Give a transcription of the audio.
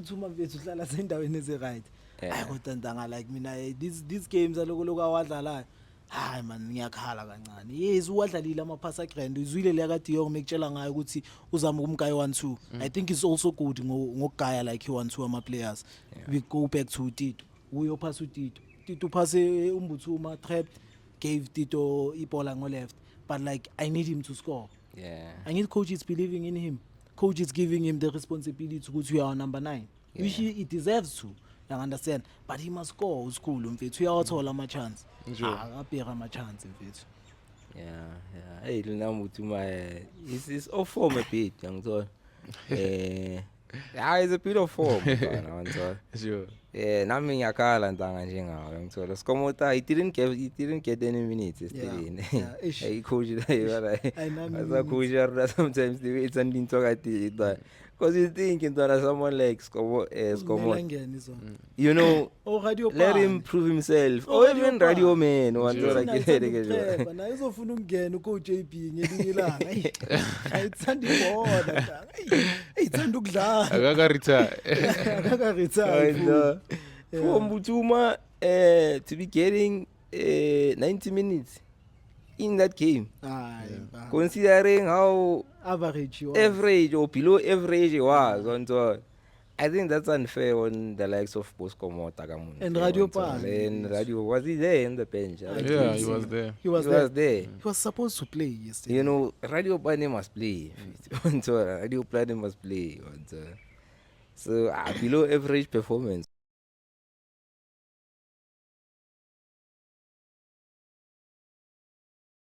ubuthuma mfethu uhlala sendaweni ezi-right. Yeah. Hayi kodwa ntanga like mina these games aloko awadlalayo. Hayi man ngiyakhala kancane. Yes uwadlalile ama-pass grand uzwile le kade yonke mekutshela ngayo ukuthi uzama ukumgaya 1-2. I think it's also good ngokugaya like he-1-2 ama-players. We go back to Tito. Uyo pass uTito. Tito pass umbuthuma trapped gave Tito ibola ngo-left. But like I need him to score. Yeah. I need coaches believing in him. Coaches giving him the responsibility to go to our number 9. Yeah. Which he deserves to. You understand? But he must score uSkhulu mfethu. Uyawathola ama-chance. Sure. Apera ama-chance mfethu. Yeah. Hey, lina muthuma is off form a bit, ngithola. Yeah, it's a bit of form, ngithola. Sure. Yeah, nami ngiyakhala ntanga njengawe ngithola. Skomota he didn't get any minutes yesterday. Yeah, ish. Hey coach right. I know As a coach sometimes the way it's an talk at it. Because you think that someone like Skomo, Ngene izo. you know, Oh radio let him prove himself. Or even radio man, one Sure. like it. Na izofuna ukungena uco JB ngelinye ilanga. Ayithandi ibona. Ayithanda ukudlala. Akaka retire. Akaka retire. For Mutuma to be getting 90 minutes in that game, considering how average average or below average he was on tour. I think that's unfair on the likes of Bosco Tagamun. And Radio Pan. And Radio, was he there in the bench? Yeah, he was there. He was there. He was supposed to play yesterday. You know, Radio Pan must play. On tour, Radio Pan must play. On tour. So below average performance.